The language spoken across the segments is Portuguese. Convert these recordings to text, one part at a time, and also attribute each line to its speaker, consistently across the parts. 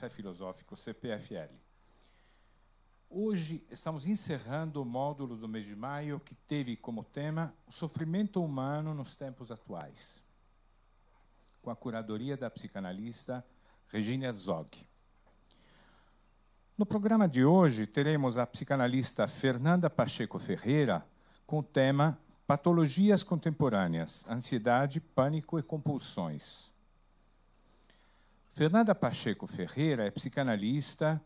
Speaker 1: Café Filosófico CPFL. Hoje estamos encerrando o módulo do mês de maio que teve como tema o sofrimento humano nos tempos atuais, com a curadoria da psicanalista Regina Herzog. No programa de hoje, teremos a psicanalista Fernanda Pacheco Ferreira com o tema Patologias Contemporâneas, Ansiedade, Pânico e Compulsões. Fernanda Pacheco Ferreira é psicanalista,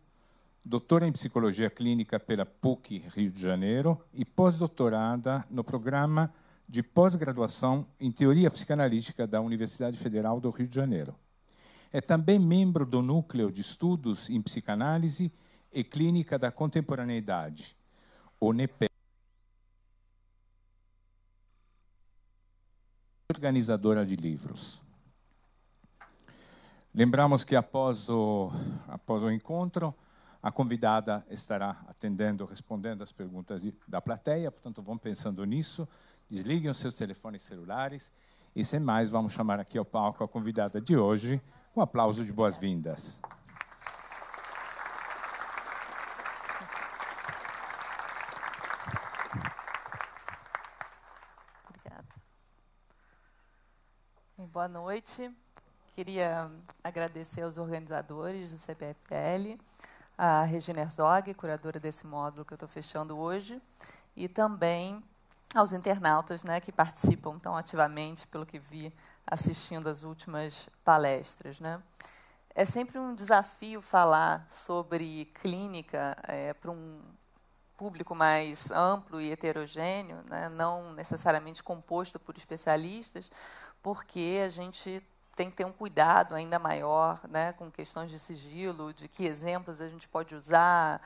Speaker 1: doutora em Psicologia Clínica pela PUC Rio de Janeiro e pós-doutorada no programa de pós-graduação em Teoria Psicanalítica da Universidade Federal do Rio de Janeiro. É também membro do Núcleo de Estudos em Psicanálise e Clínica da Contemporaneidade, o NEPE. Organizadora de livros. Lembramos que após o encontro, a convidada estará atendendo, respondendo as perguntas da plateia, portanto, vão pensando nisso, desliguem os seus telefones celulares e, sem mais, vamos chamar aqui ao palco a convidada de hoje, com um aplauso de boas-vindas.
Speaker 2: Obrigada. Boa noite. Queria agradecer aos organizadores do CPFL, a Regina Herzog, curadora desse módulo que eu estou fechando hoje, e também aos internautas, né, que participam tão ativamente, pelo que vi, assistindo às últimas palestras, né. É sempre um desafio falar sobre clínica para um público mais amplo e heterogêneo, né, não necessariamente composto por especialistas, porque a gente tem que ter um cuidado ainda maior, né, com questões de sigilo, de que exemplos a gente pode usar.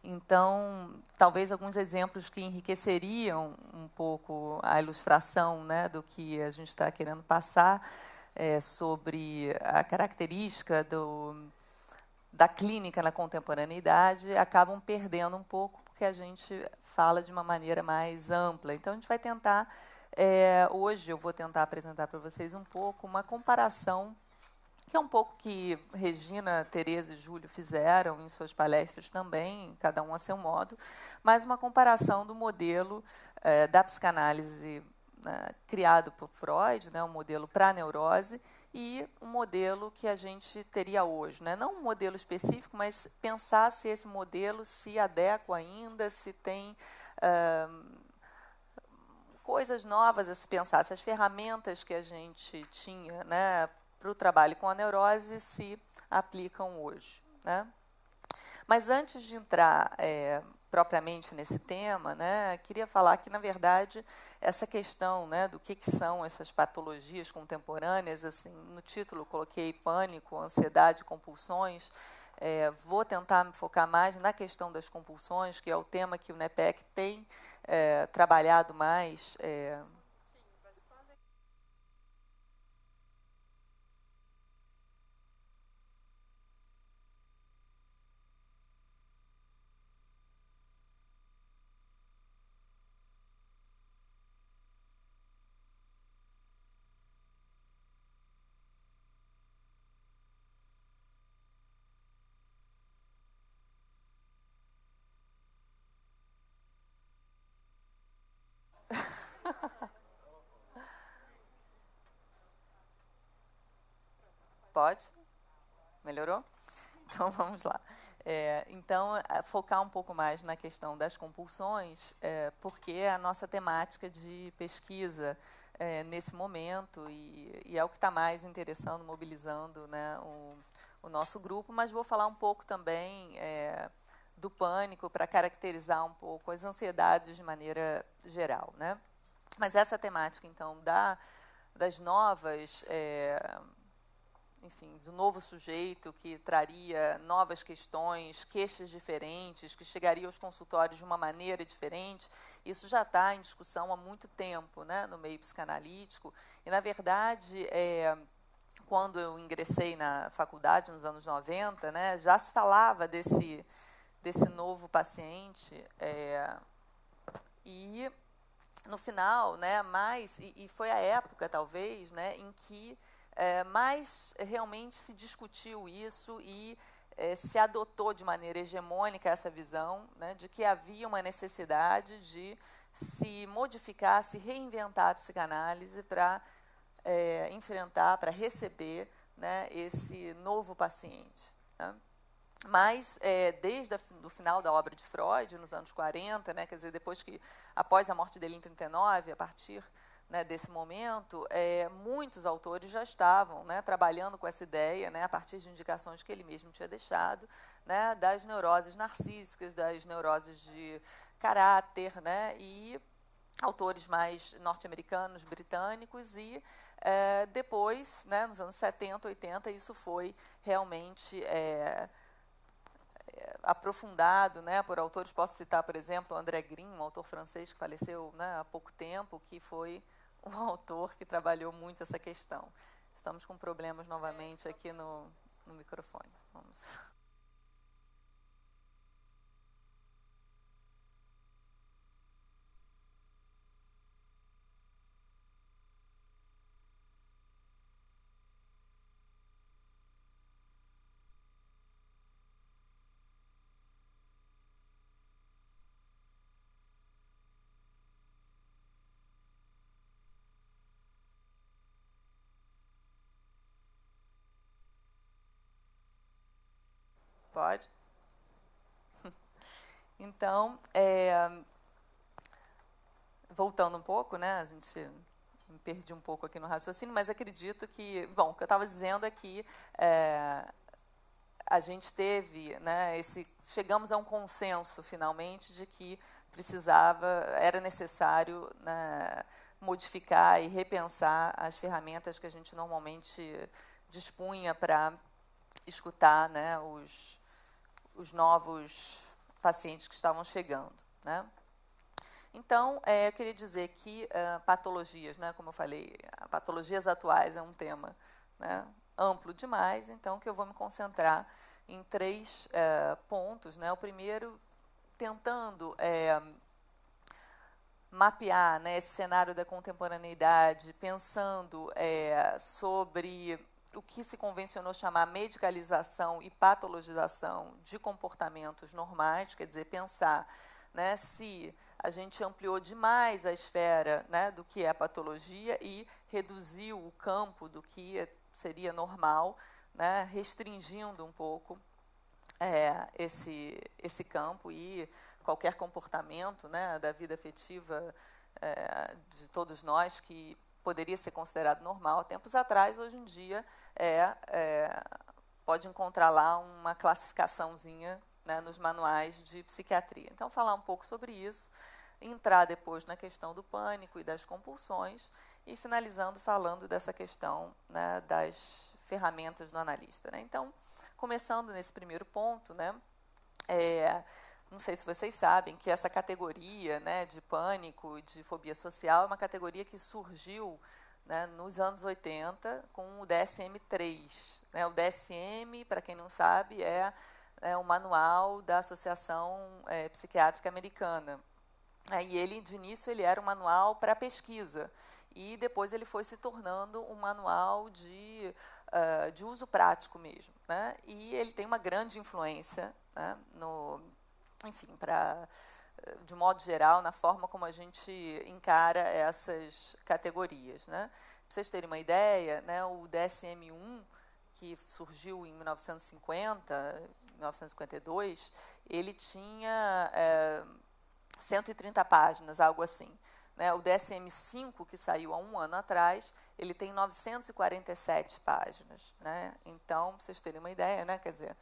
Speaker 2: Então, talvez alguns exemplos que enriqueceriam um pouco a ilustração, né, do que a gente está querendo passar sobre a característica da clínica na contemporaneidade, acabam perdendo um pouco, porque a gente fala de uma maneira mais ampla. Então, a gente vai tentar... hoje eu vou tentar apresentar para vocês um pouco uma comparação, que é um pouco que Regina, Tereza e Júlio fizeram em suas palestras também, cada um a seu modo, mas uma comparação do modelo da psicanálise, né, criado por Freud, né, um modelo para a neurose, e um modelo que a gente teria hoje, né? Não um modelo específico, mas pensar se esse modelo se adequa ainda, se tem... coisas novas a se pensar, se as ferramentas que a gente tinha, né, para o trabalho com a neurose se aplicam hoje, né? Mas antes de entrar propriamente nesse tema, né, queria falar que, na verdade, essa questão, né, do que são essas patologias contemporâneas, assim, no título coloquei pânico, ansiedade, compulsões. Vou tentar me focar mais na questão das compulsões, que é o tema que o NEPEC tem trabalhado mais. Pode? Melhorou? Então, vamos lá. Então, focar um pouco mais na questão das compulsões, porque é a nossa temática de pesquisa nesse momento e é o que está mais interessando, mobilizando, né, o nosso grupo, mas vou falar um pouco também do pânico para caracterizar um pouco as ansiedades de maneira geral, né? Mas essa temática, então, das novas... enfim, do novo sujeito que traria novas questões, queixas diferentes, que chegaria aos consultórios de uma maneira diferente, isso já está em discussão há muito tempo, né, no meio psicanalítico. E, na verdade, quando eu ingressei na faculdade, nos anos 90, né, já se falava desse novo paciente. E, no final, né, e foi a época, talvez, né, em que mais realmente se discutiu isso e se adotou de maneira hegemônica essa visão, né, de que havia uma necessidade de se modificar, se reinventar a psicanálise para enfrentar, para receber, né, esse novo paciente. Né? Mas, desde o final da obra de Freud, nos anos 40, né, quer dizer, após a morte dele em 39, a partir, né, desse momento, muitos autores já estavam, né, trabalhando com essa ideia, né, a partir de indicações que ele mesmo tinha deixado, né, das neuroses narcísicas, das neuroses de caráter, né, e autores mais norte-americanos, britânicos, e depois, né, nos anos 70, 80, isso foi realmente aprofundado, né, por autores. Posso citar, por exemplo, André Green, um autor francês que faleceu, né, há pouco tempo, que foi um autor que trabalhou muito essa questão. Estamos com problemas novamente aqui no microfone. Vamos. Pode? Então, voltando um pouco, né, a gente me perdi um pouco aqui no raciocínio, mas acredito que, bom, o que eu estava dizendo é que a gente teve, né, chegamos a um consenso, finalmente, de que era necessário, né, modificar e repensar as ferramentas que a gente normalmente dispunha para escutar, né, os novos pacientes que estavam chegando, né? Então, eu queria dizer que patologias, né, como eu falei, patologias atuais é um tema, né, amplo demais, então que eu vou me concentrar em 3 pontos. Né? O primeiro, tentando mapear, né, esse cenário da contemporaneidade, pensando sobre o que se convencionou chamar medicalização e patologização de comportamentos normais, quer dizer, pensar, né, se a gente ampliou demais a esfera, né, do que é a patologia e reduziu o campo do que seria normal, né, restringindo um pouco esse campo, e qualquer comportamento, né, da vida afetiva de todos nós que poderia ser considerado normal há tempos atrás, hoje em dia pode encontrar lá uma classificaçãozinha, né, nos manuais de psiquiatria. Então, falar um pouco sobre isso, entrar depois na questão do pânico e das compulsões, e finalizando falando dessa questão, né, das ferramentas do analista. Né? Então, começando nesse primeiro ponto, né, não sei se vocês sabem que essa categoria, né, de pânico, de fobia social, é uma categoria que surgiu, né, nos anos 80 com o DSM-3. Né? O DSM, para quem não sabe, é um manual da Associação Psiquiátrica Americana. E ele, de início, ele era um manual para pesquisa, e depois ele foi se tornando um manual de uso prático mesmo. Né? E ele tem uma grande influência, né, enfim, de modo geral, na forma como a gente encara essas categorias. Né? Para vocês terem uma ideia, né, o DSM-1, que surgiu em 1950, 1952, ele tinha 130 páginas, algo assim. Né? O DSM-5, que saiu há um ano atrás, ele tem 947 páginas. Né? Então, para vocês terem uma ideia, né, quer dizer,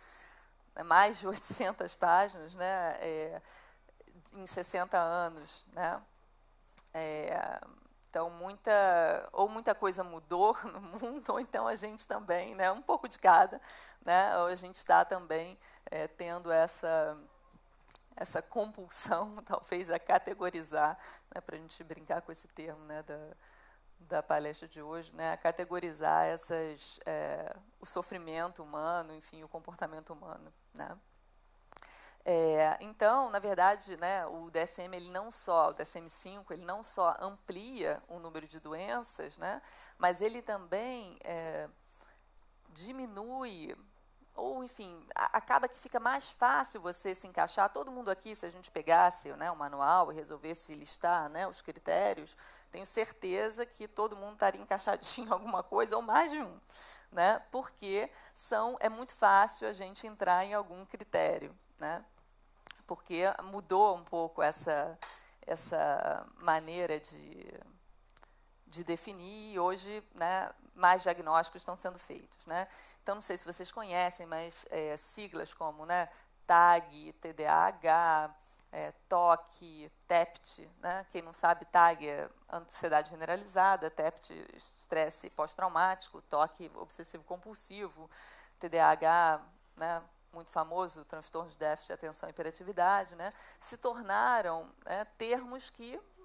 Speaker 2: mais de 800 páginas, né, em 60 anos. Né? Então, muita coisa mudou no mundo, ou então a gente também, né, um pouco de cada, né, ou a gente está também tendo essa compulsão, talvez, a categorizar, né, para a gente brincar com esse termo, né, da palestra de hoje, né, a categorizar o sofrimento humano, enfim, o comportamento humano. Né. Então, na verdade, né, o DSM-5, ele não só amplia o número de doenças, né, mas ele também diminui ou enfim, acaba que fica mais fácil você se encaixar. Todo mundo aqui, se a gente pegasse, né, o manual e resolvesse listar, né, os critérios, tenho certeza que todo mundo estaria encaixadinho em alguma coisa, ou mais de um, né, porque é muito fácil a gente entrar em algum critério, né, porque mudou um pouco essa maneira de definir, e hoje, né, mais diagnósticos estão sendo feitos, né? Então, não sei se vocês conhecem, mas siglas como, né, TAG, TDAH, TOC, TEPT, né? Quem não sabe, TAG é ansiedade generalizada, TEPT, estresse pós-traumático, TOC, obsessivo-compulsivo, TDAH, né, muito famoso, transtorno de déficit de atenção e hiperatividade, né, se tornaram, né, termos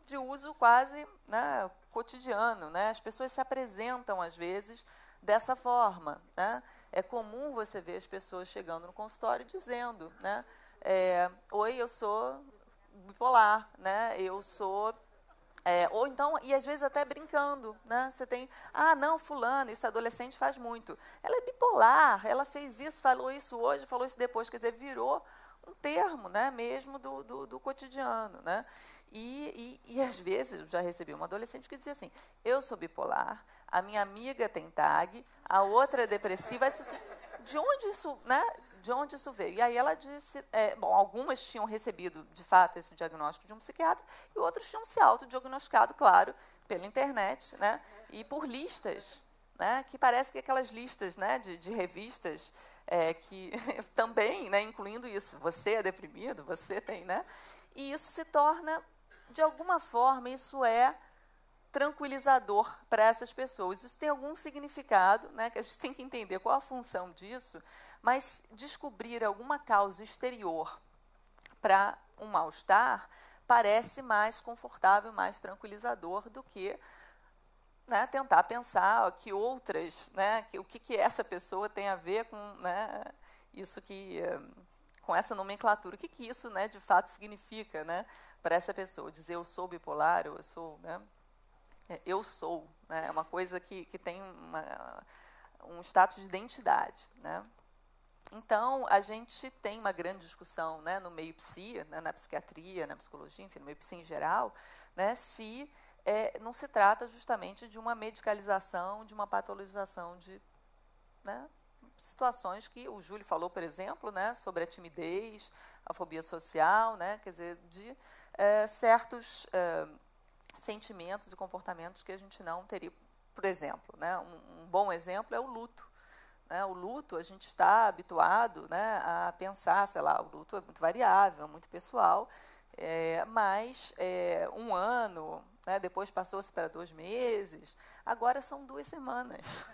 Speaker 2: de uso quase, né, cotidiano, né? As pessoas se apresentam, às vezes, dessa forma, né? É comum você ver as pessoas chegando no consultório dizendo, né, oi, eu sou bipolar, né? Eu sou... ou então, e às vezes até brincando, né? Você tem, não, fulano, isso adolescente faz muito. Ela é bipolar, ela fez isso, falou isso hoje, falou isso depois, quer dizer, virou um termo, né, mesmo do cotidiano, né? E às vezes eu já recebi uma adolescente que dizia assim: eu sou bipolar, a minha amiga tem TAG, a outra é depressiva. Aí você assim, de onde isso, né? De onde isso veio? E aí ela disse, bom, algumas tinham recebido de fato esse diagnóstico de um psiquiatra e outros tinham se autodiagnosticado, claro, pela internet, né? E por listas, né? Que parece que aquelas listas, né, de revistas. Que também, né, incluindo isso, você é deprimido, você tem, né? E isso se torna, de alguma forma, isso é tranquilizador para essas pessoas. Isso tem algum significado, né, que a gente tem que entender qual a função disso, mas descobrir alguma causa exterior para um mal-estar parece mais confortável, mais tranquilizador do que, né, tentar pensar que outras, né, o que essa pessoa tem a ver com, né, isso com essa nomenclatura, o que isso, né, de fato significa, né, para essa pessoa. Dizer eu sou bipolar, ou eu sou, né, eu sou, né, é uma coisa que tem um status de identidade, né. Então, a gente tem uma grande discussão, né, no meio psi, né, na psiquiatria, na psicologia, enfim, no meio psi em geral, né, se não se trata justamente de uma medicalização, de uma patologização de, né, situações que o Júlio falou, por exemplo, né, sobre a timidez, a fobia social, né, quer dizer, de certos sentimentos e comportamentos que a gente não teria. Por exemplo, né, um bom exemplo é o luto. Né, o luto, a gente está habituado, né, a pensar, sei lá, o luto é muito variável, muito pessoal, mas um ano, né, depois passou-se para 2 meses, agora são 2 semanas.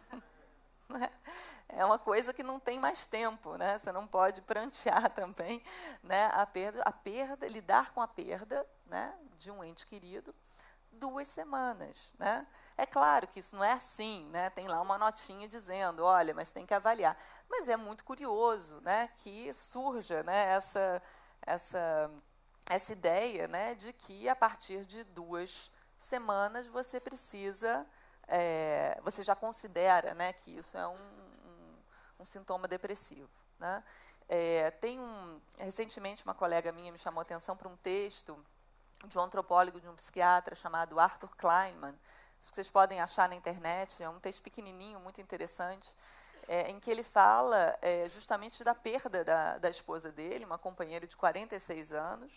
Speaker 2: É uma coisa que não tem mais tempo, né? Você não pode prantear também, né, a perda, lidar com a perda, né, de um ente querido, 2 semanas, né? É claro que isso não é assim, né? Tem lá uma notinha dizendo, olha, mas tem que avaliar. Mas é muito curioso, né, que surja, né, essa ideia, né, de que a partir de 2 semanas você precisa, você já considera, né, que isso é um sintoma depressivo, né? Recentemente uma colega minha me chamou a atenção para um texto de um antropólogo, de um psiquiatra chamado Arthur Kleinman. Acho que vocês podem achar na internet, é um texto pequenininho, muito interessante, em que ele fala justamente da perda da esposa dele, uma companheira de 46 anos,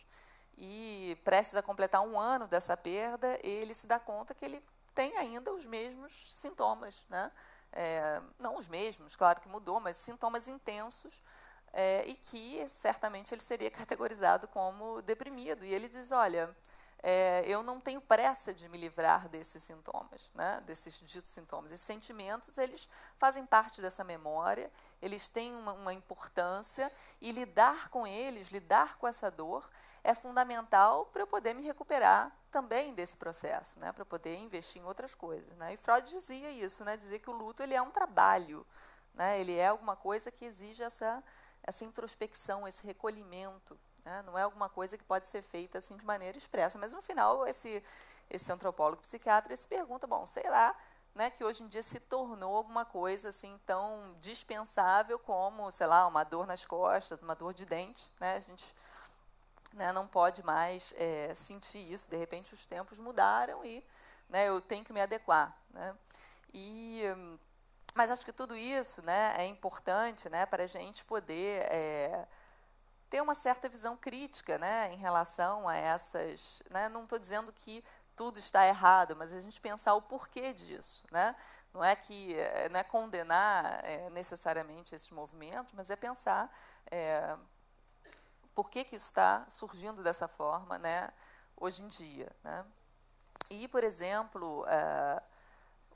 Speaker 2: e prestes a completar 1 ano dessa perda, ele se dá conta que ele tem ainda os mesmos sintomas, né? Não os mesmos, claro que mudou, mas sintomas intensos, e que certamente ele seria categorizado como deprimido. E ele diz, olha, eu não tenho pressa de me livrar desses sintomas, né, desses ditos sintomas. Esses sentimentos, eles fazem parte dessa memória, eles têm uma importância, e lidar com eles, lidar com essa dor, é fundamental para eu poder me recuperar também desse processo, né, para poder investir em outras coisas, né. E Freud dizia isso, né, dizia que o luto ele é um trabalho, né, ele é alguma coisa que exige essa introspecção, esse recolhimento, né? Não é alguma coisa que pode ser feita assim de maneira expressa. Mas no final esse antropólogo psiquiatra se pergunta, bom, sei lá, né, que hoje em dia se tornou alguma coisa assim tão dispensável como, sei lá, uma dor nas costas, uma dor de dente, né? A gente, né, não pode mais sentir isso. De repente, os tempos mudaram e, né, eu tenho que me adequar, né? Mas acho que tudo isso, né, é importante, né, para a gente poder ter uma certa visão crítica, né, em relação a essas, né, não estou dizendo que tudo está errado, mas a gente pensar o porquê disso, né? Não é condenar necessariamente esses movimentos, mas é pensar por que isso está surgindo dessa forma, né, hoje em dia, né? E, por exemplo,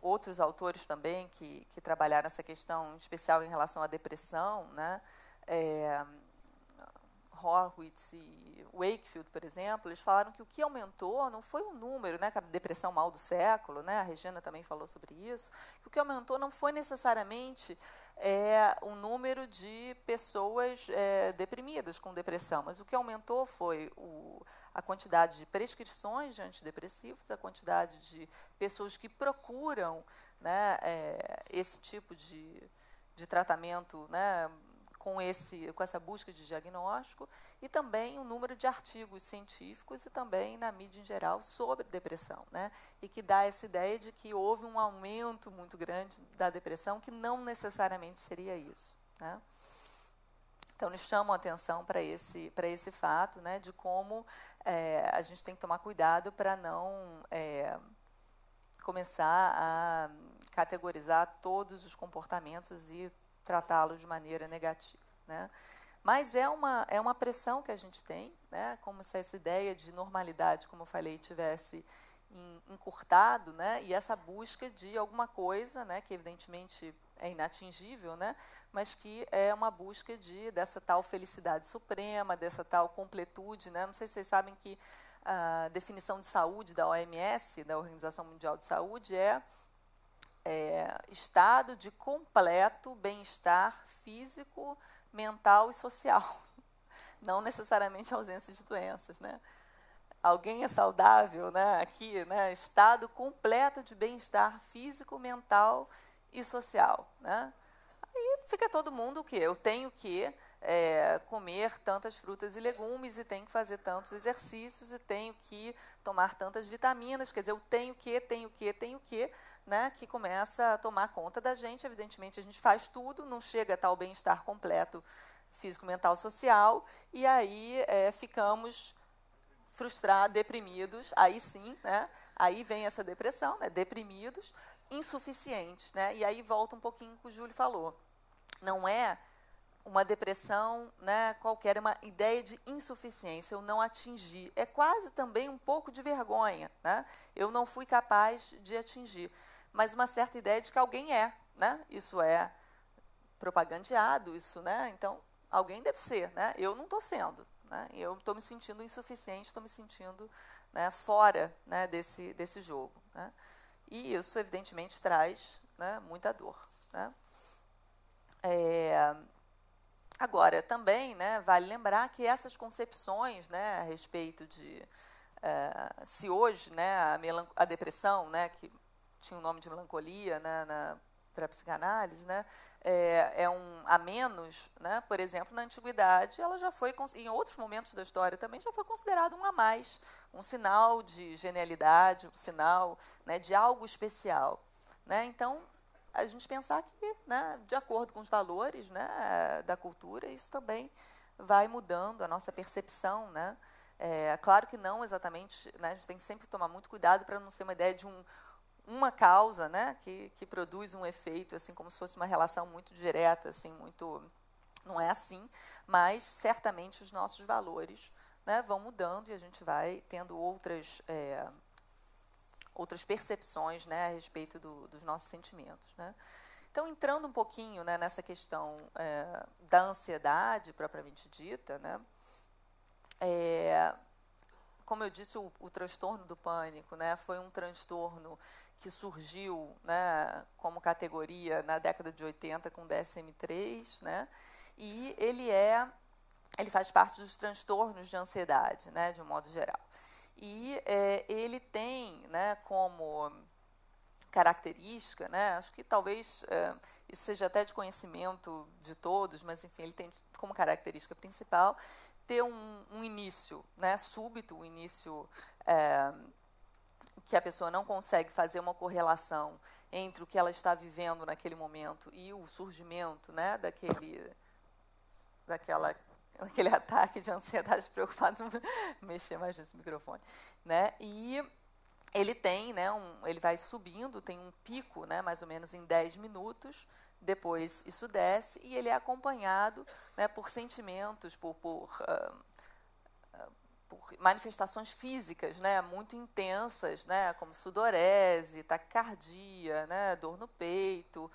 Speaker 2: outros autores também que trabalharam essa questão, em especial em relação à depressão, né, Horowitz e Wakefield, por exemplo, eles falaram que o que aumentou não foi o número, né, que a depressão mal do século, né, a Regina também falou sobre isso, que o que aumentou não foi necessariamente o número de pessoas deprimidas com depressão, mas o que aumentou foi a quantidade de prescrições de antidepressivos, a quantidade de pessoas que procuram, né, esse tipo de tratamento, né, com essa busca de diagnóstico, e também o número de artigos científicos e também na mídia em geral sobre depressão, né? E que dá essa ideia de que houve um aumento muito grande da depressão, que não necessariamente seria isso, né? Então, eles chamam a atenção para esse fato, né, de como a gente tem que tomar cuidado para não começar a categorizar todos os comportamentos e tratá-los de maneira negativa, né? Mas é uma pressão que a gente tem, né? Como se essa ideia de normalidade, como eu falei, tivesse encurtado, né? E essa busca de alguma coisa, né, que evidentemente é inatingível, né, mas que é uma busca dessa tal felicidade suprema, dessa tal completude, né? Não sei se vocês sabem que a definição de saúde da OMS, da Organização Mundial de Saúde, é estado de completo bem-estar físico, mental e social. Não necessariamente ausência de doenças, né? Alguém é saudável, né? Aqui, né? Estado completo de bem-estar físico, mental e social, né? Aí fica todo mundo o quê? Eu tenho que comer tantas frutas e legumes e tenho que fazer tantos exercícios e tenho que tomar tantas vitaminas, quer dizer, eu tenho que, né, que começa a tomar conta da gente. Evidentemente, a gente faz tudo, não chega a tal bem-estar completo físico, mental, social, e aí ficamos frustrados, deprimidos, aí sim, né, aí vem essa depressão, né, deprimidos, insuficientes, né, e aí volta um pouquinho o que o Júlio falou. Não é uma depressão, né, qualquer, é uma ideia de insuficiência, eu não atingi. É quase também um pouco de vergonha, né? Eu não fui capaz de atingir. Mas uma certa ideia de que alguém né? Isso é propagandeado, isso, né? Então, alguém deve ser, né? Eu não estou sendo, né? Eu estou me sentindo insuficiente, estou me sentindo, né, fora, né, desse jogo, né? E isso, evidentemente, traz, né, muita dor, né? Agora, também, né, vale lembrar que essas concepções, né, a respeito de se hoje, né, a depressão, né, que tinha o nome de melancolia, né, para a psicanálise, né, a menos, né, por exemplo, na antiguidade, ela já foi, em outros momentos da história também, já foi considerado um a mais, um sinal de genialidade, um sinal, né, de algo especial, né? Então, a gente pensar que, né, de acordo com os valores, né, da cultura, isso também vai mudando a nossa percepção, né? Claro que não exatamente, né, a gente tem que sempre tomar muito cuidado para não ser uma ideia de uma causa, né, que produz um efeito, assim, como se fosse uma relação muito direta, assim, muito, não é assim, mas certamente os nossos valores, né, vão mudando e a gente vai tendo outras percepções, né, a respeito dos nossos sentimentos, né? Então, entrando um pouquinho, né, nessa questão da ansiedade propriamente dita, né, como eu disse, o transtorno do pânico, né, foi um transtorno que surgiu, né, como categoria na década de 80 com o DSM-3, né, e ele faz parte dos transtornos de ansiedade, né, de um modo geral. E ele tem, né, como característica, né? Acho que talvez isso seja até de conhecimento de todos, mas enfim, ele tem como característica principal ter um início, né, súbito, um início que a pessoa não consegue fazer uma correlação entre o que ela está vivendo naquele momento e o surgimento, né, daquele ataque de ansiedade preocupado, mexer mais nesse microfone, né? E ele tem, né, ele vai subindo, tem um pico, né, mais ou menos em 10 minutos, depois isso desce, e ele é acompanhado, né, por sentimentos, por manifestações físicas, né, muito intensas, né, como sudorese, taquicardia, né, dor no peito,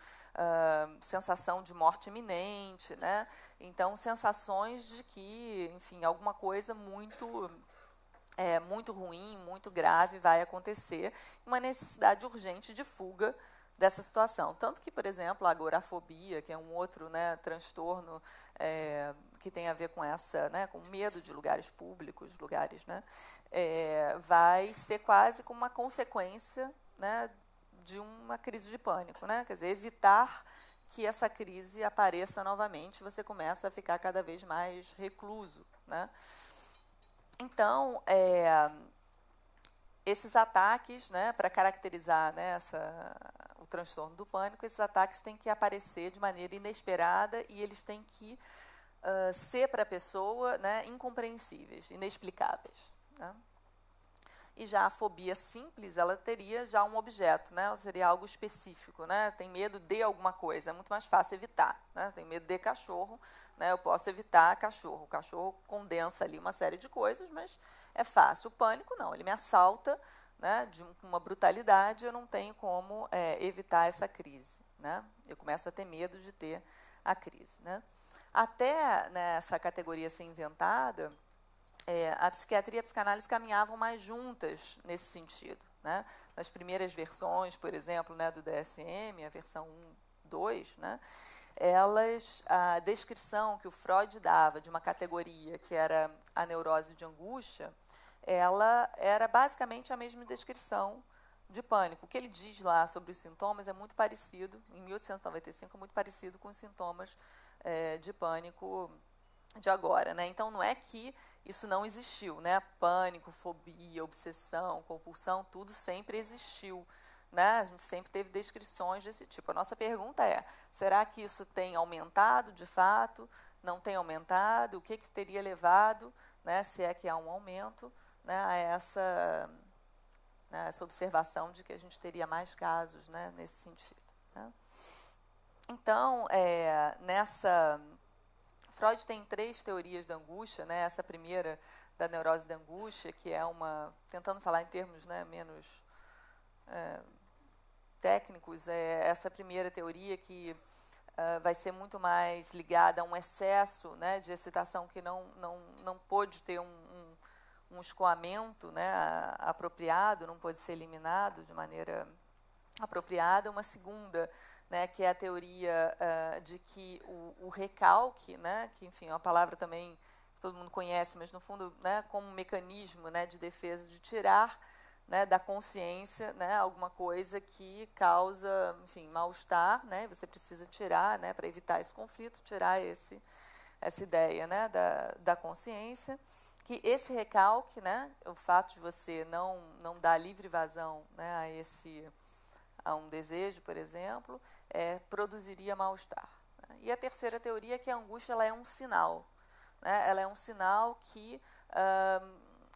Speaker 2: sensação de morte iminente, né? Então, sensações de que, enfim, alguma coisa muito ruim, muito grave vai acontecer, uma necessidade urgente de fuga dessa situação. Tanto que, por exemplo, a agorafobia, que é um outro, né, transtorno que tem a ver com com medo de lugares públicos, né, vai ser quase como uma consequência, né, de uma crise de pânico, né? Quer dizer, evitar que essa crise apareça novamente, você começa a ficar cada vez mais recluso, né? Então, esses ataques, né, para caracterizar, né, o transtorno do pânico, esses ataques têm que aparecer de maneira inesperada e eles têm que ser para a pessoa, né, incompreensíveis, inexplicáveis, né? E já a fobia simples, ela teria já um objeto, né? Ela seria algo específico, né? Tem medo de alguma coisa, é muito mais fácil evitar, né? Tem medo de cachorro, né? Eu posso evitar cachorro. O cachorro condensa ali uma série de coisas, mas é fácil. O pânico, não, ele me assalta, né, de uma brutalidade, eu não tenho como evitar essa crise, né? Eu começo a ter medo de ter a crise, né? Até nessa categoria ser inventada, a psiquiatria e a psicanálise caminhavam mais juntas nesse sentido, né? Nas primeiras versões, por exemplo, né, do DSM, a versão 1, 2, né, a descrição que o Freud dava de uma categoria que era a neurose de angústia, ela era basicamente a mesma descrição de pânico. O que ele diz lá sobre os sintomas é muito parecido, em 1895, é muito parecido com os sintomas de pânico de agora, né? Então, não é que isso não existiu, né? Pânico, fobia, obsessão, compulsão, tudo sempre existiu, né? A gente sempre teve descrições desse tipo. A nossa pergunta é, será que isso tem aumentado de fato? Não tem aumentado? O que teria levado, né, se é que há um aumento, né, a essa observação de que a gente teria mais casos, né, nesse sentido, né? Então, Freud tem 3 teorias da angústia, né? Essa primeira da neurose da angústia, que é tentando falar em termos, né, menos técnicos, essa primeira teoria que vai ser muito mais ligada a um excesso, né, de excitação que não pôde ter um escoamento, né, apropriado, não pôde ser eliminado de maneira apropriada. Uma segunda, né, que é a teoria de que o recalque, né, que, enfim, é uma palavra também que todo mundo conhece, mas, no fundo, né, como um mecanismo, né, de defesa, de tirar, né, da consciência, né, alguma coisa que causa, enfim, mal-estar, né, você precisa tirar, né, para evitar esse conflito, tirar essa ideia, né, da consciência, que esse recalque, né, o fato de você não dar livre vazão, né, a um desejo, por exemplo, produziria mal-estar, né? E a terceira teoria é que a angústia ela é um sinal, né? Ela é um sinal que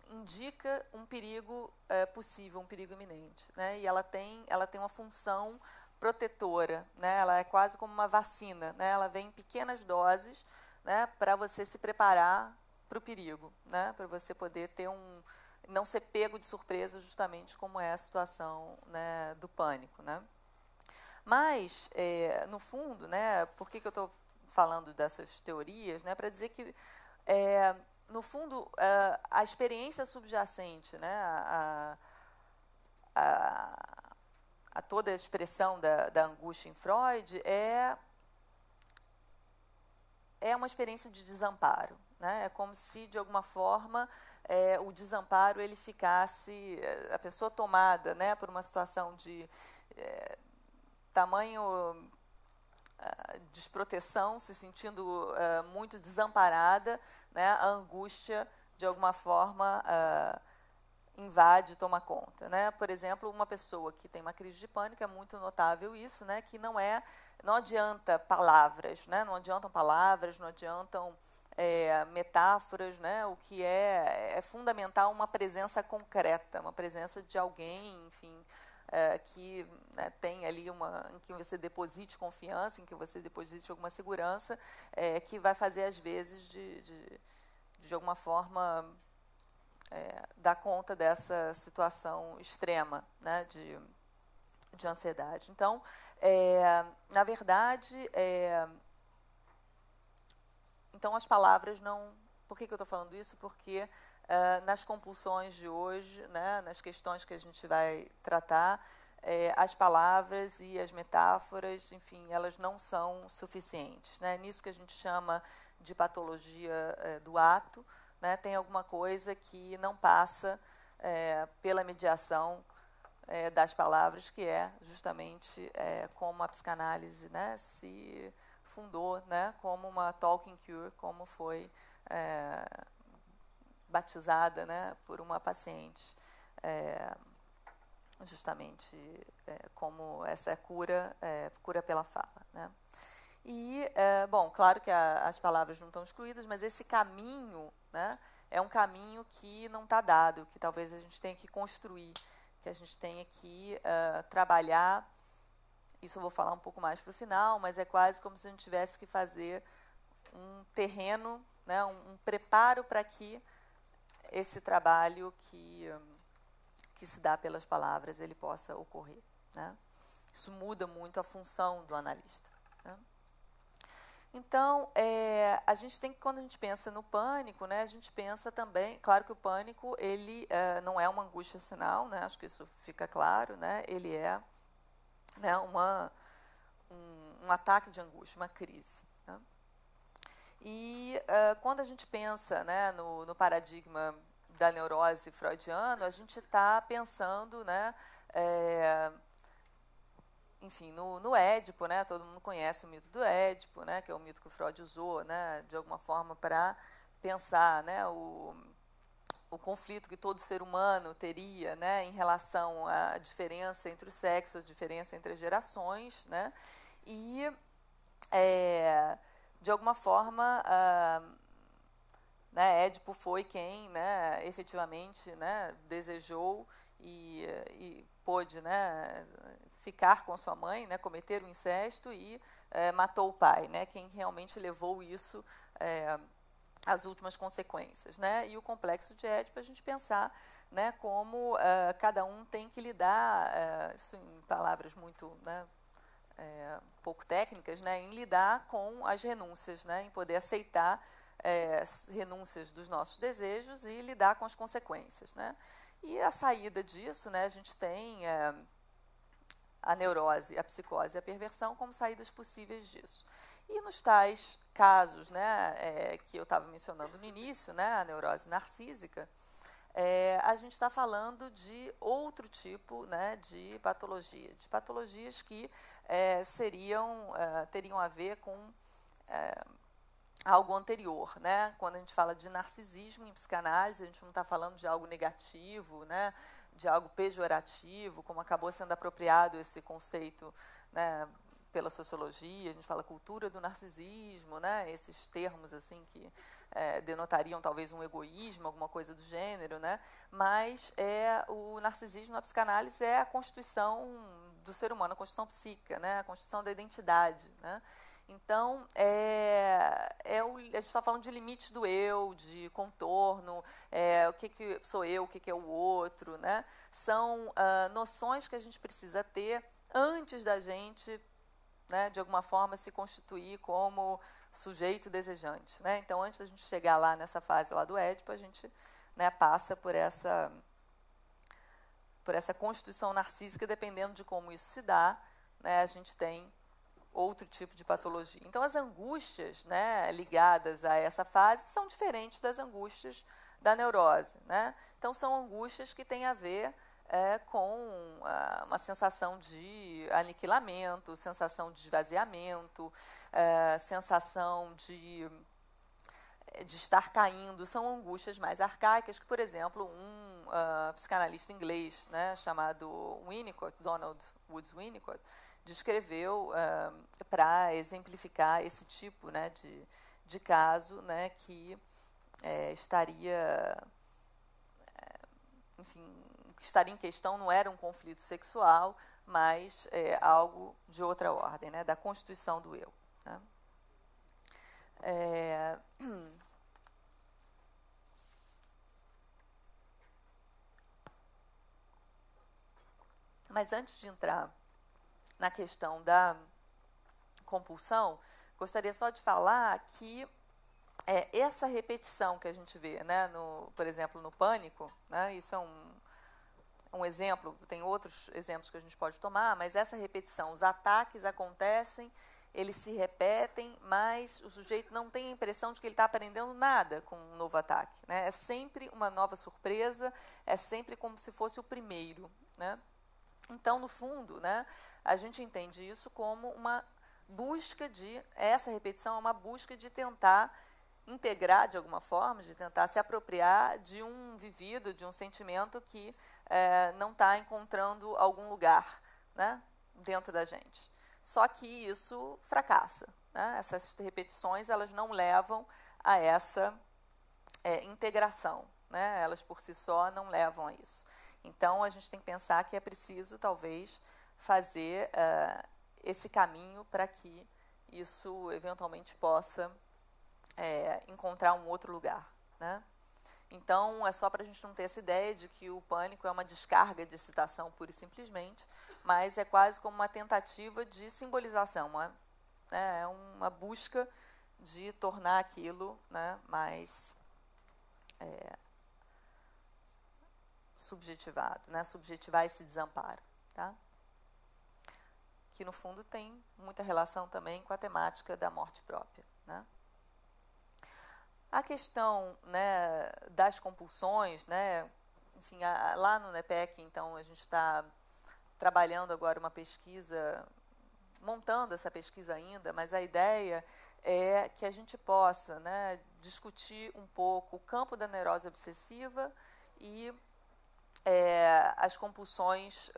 Speaker 2: indica um perigo possível, um perigo iminente, né? E ela tem uma função protetora, né? Ela é quase como uma vacina, né? Ela vem em pequenas doses, né, para você se preparar para o perigo, né? Para você poder não ser pego de surpresa, justamente como é a situação, né, do pânico, né? Mas, no fundo, né, por que eu estou falando dessas teorias? Né, para dizer que, no fundo, a experiência subjacente, né, a toda a expressão da angústia em Freud é é uma experiência de desamparo, né? É como se, de alguma forma, o desamparo ele ficasse, a pessoa tomada, né, por uma situação de tamanho desproteção, se sentindo muito desamparada, né, a angústia, de alguma forma, invade, toma conta, né? Por exemplo, uma pessoa que tem uma crise de pânico, é muito notável isso, né? Que não adianta palavras, né? Não adiantam palavras, não adiantam metáforas, né? O que é fundamental uma presença concreta, uma presença de alguém, enfim, que, né, tem ali em que você deposite confiança, em que você deposite alguma segurança, que vai fazer às vezes de alguma forma dar conta dessa situação extrema, né, de ansiedade. Então, na verdade, então as palavras não... Por que eu estou falando isso? Porque nas compulsões de hoje, né, nas questões que a gente vai tratar, as palavras e as metáforas, enfim, elas não são suficientes, né? Nisso que a gente chama de patologia do ato, né, tem alguma coisa que não passa pela mediação das palavras, que é justamente como a psicanálise, né, se fundou, né, como uma talking cure, como foi batizada, né, por uma paciente, justamente como essa cura pela fala, né. E, bom, claro que as palavras não estão excluídas, mas esse caminho, né, é um caminho que não está dado, que talvez a gente tenha que construir, que a gente tenha que trabalhar. Isso eu vou falar um pouco mais para o final, mas é quase como se a gente tivesse que fazer um terreno, né, um preparo para que esse trabalho que se dá pelas palavras ele possa ocorrer, né? Isso muda muito a função do analista, né? Então, a gente tem que, quando a gente pensa no pânico, né, a gente pensa também, claro que o pânico ele não é uma angústia sinal, né, acho que isso fica claro, né, ele é, né, um ataque de angústia, uma crise, né? E quando a gente pensa, né, no paradigma da neurose freudiana, a gente está pensando, né, enfim, no Édipo, né, todo mundo conhece o mito do Édipo, né, que é o mito que o Freud usou, né, de alguma forma para pensar, né, o conflito que todo ser humano teria, né, em relação à diferença entre os sexos, a diferença entre as gerações, né, e de alguma forma né, Édipo foi quem, né, efetivamente, né, desejou e pôde, né, ficar com sua mãe, né, cometer o incesto e matou o pai, né, quem realmente levou isso às últimas consequências, né? E o complexo de Édipo, a gente pensar, né, como cada um tem que lidar, isso em palavras muito, né, pouco técnicas, né, em lidar com as renúncias, né, em poder aceitar renúncias dos nossos desejos e lidar com as consequências, né? E a saída disso, né, a gente tem a neurose, a psicose e a perversão como saídas possíveis disso. E nos tais casos, né, que eu estava mencionando no início, né, a neurose narcísica, a gente está falando de outro tipo, né, de patologia, de patologias que teriam a ver com algo anterior, né? Quando a gente fala de narcisismo em psicanálise, a gente não está falando de algo negativo, né, de algo pejorativo, como acabou sendo apropriado esse conceito, né, pela sociologia. A gente fala cultura do narcisismo, né, esses termos assim que denotariam talvez um egoísmo, alguma coisa do gênero, né, mas o narcisismo na psicanálise é a constituição do ser humano, a constituição psíquica, né, a constituição da identidade, né. Então, a gente está falando de limites do eu, de contorno, o que sou eu, o que é o outro, né? São noções que a gente precisa ter antes da gente, né, de alguma forma, se constituir como sujeito desejante, né? Então, antes da gente chegar lá nessa fase lá do Édipo, a gente, né, passa por essa constituição narcísica, dependendo de como isso se dá, né, a gente tem outro tipo de patologia. Então, as angústias, né, ligadas a essa fase são diferentes das angústias da neurose, né? Então, são angústias que têm a ver com uma sensação de aniquilamento, sensação de esvaziamento, sensação de estar caindo. São angústias mais arcaicas que, por exemplo, um psicanalista inglês, né, chamado Winnicott, Donald Woods Winnicott, descreveu para exemplificar esse tipo, né, de caso, né, que estaria, enfim, o que estaria em questão não era um conflito sexual, mas algo de outra ordem, né, da constituição do eu, né? Mas antes de entrar na questão da compulsão, gostaria só de falar que essa repetição que a gente vê, né, por exemplo, no pânico, né, isso é um exemplo, tem outros exemplos que a gente pode tomar, mas essa repetição, os ataques acontecem, eles se repetem, mas o sujeito não tem a impressão de que ele está aprendendo nada com um novo ataque, né? É sempre uma nova surpresa, é sempre como se fosse o primeiro, né? Então, no fundo, né, a gente entende isso como uma busca essa repetição é uma busca de tentar integrar de alguma forma, de tentar se apropriar de um vivido, de um sentimento que não está encontrando algum lugar, né, dentro da gente. Só que isso fracassa, né? Essas repetições elas não levam a essa integração, né? Elas por si só não levam a isso. Então, a gente tem que pensar que é preciso, talvez, fazer esse caminho para que isso, eventualmente, possa encontrar um outro lugar, né? Então, é só para a gente não ter essa ideia de que o pânico é uma descarga de excitação pura e simplesmente, mas é quase como uma tentativa de simbolização, é uma busca de tornar aquilo, né, mais subjetivado, né, subjetivar esse desamparo, tá? Que, no fundo, tem muita relação também com a temática da morte própria, né? A questão, né, das compulsões, né, enfim, lá no NEPEC, então, a gente está trabalhando agora uma pesquisa, montando essa pesquisa ainda, mas a ideia é que a gente possa, né, discutir um pouco o campo da neurose obsessiva e as compulsões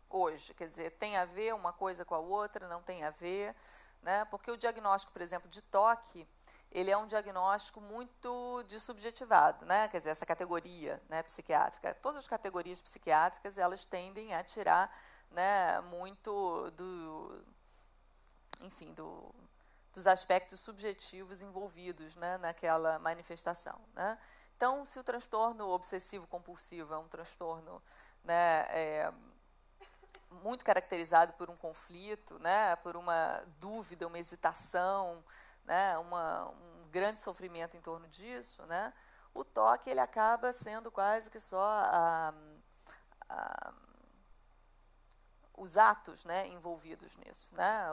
Speaker 2: hoje. Quer dizer, tem a ver uma coisa com a outra, não tem a ver, né, porque o diagnóstico, por exemplo, de toque, ele é um diagnóstico muito subjetivado, né? Quer dizer, essa categoria, né, psiquiátrica. Todas as categorias psiquiátricas, elas tendem a tirar, né, muito dos aspectos subjetivos envolvidos, né, naquela manifestação, né? Então, se o transtorno obsessivo-compulsivo é um transtorno, né, muito caracterizado por um conflito, né, por uma dúvida, uma hesitação, né, um grande sofrimento em torno disso, né, o toque ele acaba sendo quase que só os atos, né, envolvidos nisso, né,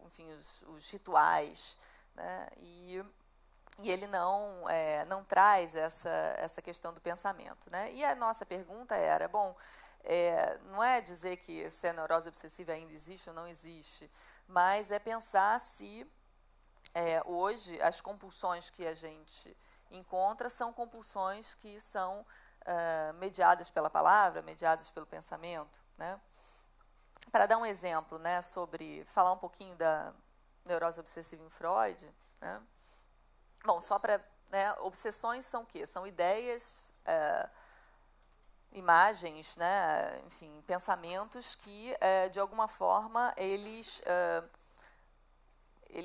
Speaker 2: enfim, os rituais, né, e ele não traz essa questão do pensamento, né. E a nossa pergunta era, bom, não é dizer que se a neurose obsessiva ainda existe ou não existe, mas é pensar se hoje as compulsões que a gente encontra são compulsões que são mediadas pela palavra, mediadas pelo pensamento, né? Para dar um exemplo, né, falar um pouquinho da neurose obsessiva em Freud, né? Bom, só para, né, obsessões são o quê? São ideias, imagens, né, enfim, pensamentos que, de alguma forma, eles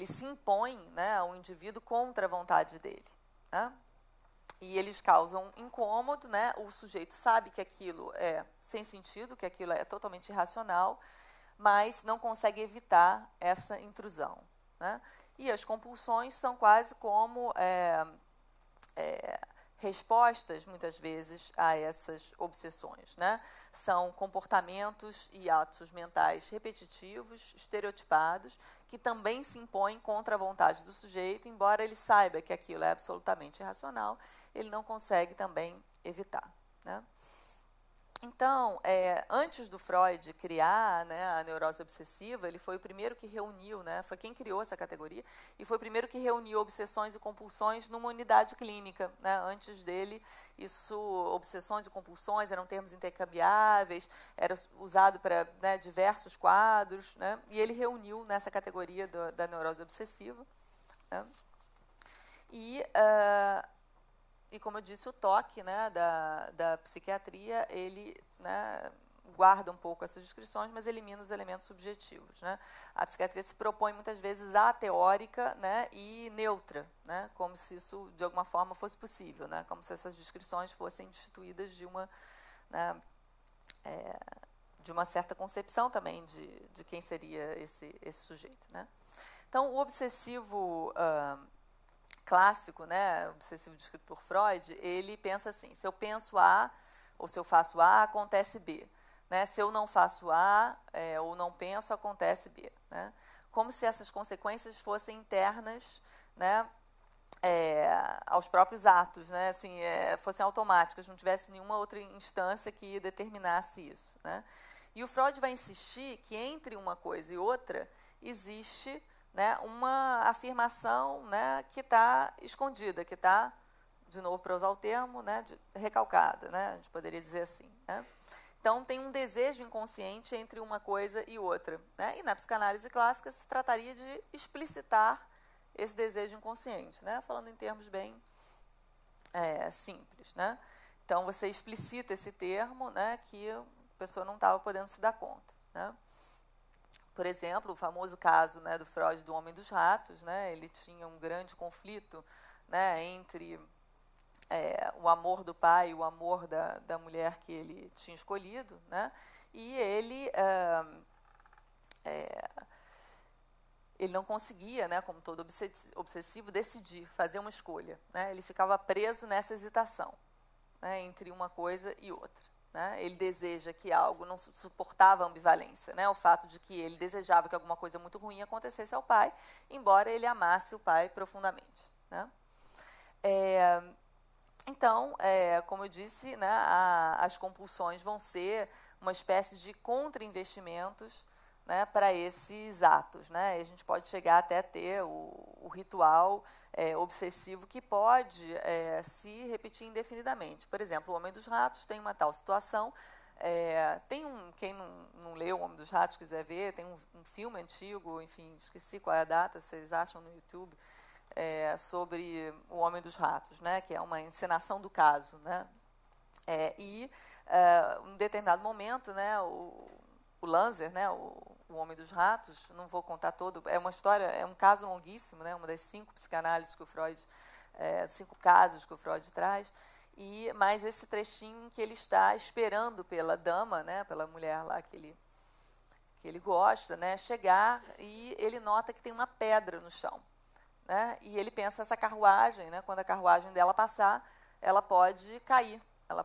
Speaker 2: se impõem, né, ao indivíduo contra a vontade dele, né? E eles causam incômodo, né? O sujeito sabe que aquilo é sem sentido, que aquilo é totalmente irracional, mas não consegue evitar essa intrusão, né? E as compulsões são quase como respostas, muitas vezes, a essas obsessões, né? São comportamentos e atos mentais repetitivos, estereotipados, que também se impõem contra a vontade do sujeito, embora ele saiba que aquilo é absolutamente irracional, ele não consegue também evitar, né? Então, antes do Freud criar, né, a neurose obsessiva, ele foi o primeiro que reuniu, né, foi quem criou essa categoria, e foi o primeiro que reuniu obsessões e compulsões numa unidade clínica, né? Antes dele, obsessões e compulsões eram termos intercambiáveis, era usado para, né, diversos quadros, né? E ele reuniu nessa categoria da neurose obsessiva, né? E, como eu disse, o toque, né, da psiquiatria, ele, né, guarda um pouco essas descrições, mas elimina os elementos subjetivos, né? A psiquiatria se propõe muitas vezes ateórica, né, e neutra, né, como se isso de alguma forma fosse possível, né, como se essas descrições fossem destituídas de uma, né, de uma certa concepção também de quem seria esse sujeito, né? Então, o obsessivo clássico, né, obsessivo descrito por Freud, ele pensa assim: se eu penso A ou se eu faço A, acontece B, né? Se eu não faço A ou não penso, acontece B, né? Como se essas consequências fossem internas, né, aos próprios atos, né? Assim, fossem automáticas, não tivesse nenhuma outra instância que determinasse isso, né? E o Freud vai insistir que entre uma coisa e outra existe, né, uma afirmação, né, que está escondida, que está, de novo para usar o termo, né, recalcada, né, a gente poderia dizer assim, né? Então, tem um desejo inconsciente entre uma coisa e outra, né? E na psicanálise clássica se trataria de explicitar esse desejo inconsciente, né? Falando em termos bem simples, né? Então, você explicita esse termo, né, que a pessoa não estava podendo se dar conta, né? Por exemplo, o famoso caso, né, do Freud do Homem dos Ratos, né? Ele tinha um grande conflito, né, entre o amor do pai e o amor da mulher que ele tinha escolhido, né? E ele não conseguia, né, como todo obsessivo, decidir, fazer uma escolha, né? Ele ficava preso nessa hesitação, né, entre uma coisa e outra, né? Ele deseja que algo, não suportava a ambivalência, né? O fato de que ele desejava que alguma coisa muito ruim acontecesse ao pai, embora ele amasse o pai profundamente, né? Então, como eu disse, né, as compulsões vão ser uma espécie de contra-investimentos, né, para esses atos, né? E a gente pode chegar até a ter o ritual obsessivo que pode se repetir indefinidamente. Por exemplo, o Homem dos Ratos tem uma tal situação. Quem não leu O Homem dos Ratos, quiser ver, tem um filme antigo, enfim, esqueci qual é a data, vocês acham no YouTube, sobre o Homem dos Ratos, né, que é uma encenação do caso, né? Em um determinado momento, né, o Lanzer, né, o Homem dos Ratos, não vou contar todo, é uma história, é um caso longuíssimo, né, uma das 5 psicanálises que o Freud, 5 casos que o Freud traz, mas esse trechinho em que ele está esperando pela dama, né, pela mulher lá que ele gosta, né, chegar, e ele nota que tem uma pedra no chão, né, e ele pensa, essa carruagem, né, quando a carruagem dela passar, ela pode cair, a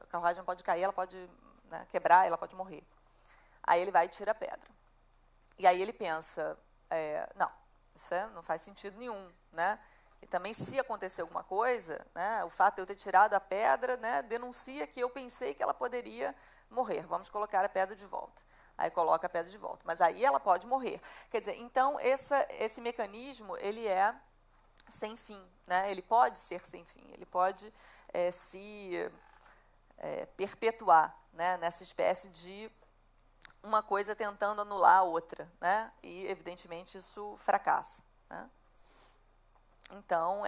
Speaker 2: carruagem pode cair, ela pode, né, quebrar, ela pode morrer. Aí ele vai e tira a pedra. E aí ele pensa, não, isso não faz sentido nenhum, né? E também, se acontecer alguma coisa, né, o fato de eu ter tirado a pedra, né, denuncia que eu pensei que ela poderia morrer. Vamos colocar a pedra de volta. Aí coloca a pedra de volta. Mas aí ela pode morrer. Quer dizer, então, esse mecanismo, ele é sem fim, né? Ele pode ser sem fim. Ele pode se perpetuar, né, nessa espécie de uma coisa tentando anular a outra, né? E, evidentemente, isso fracassa, né? Então,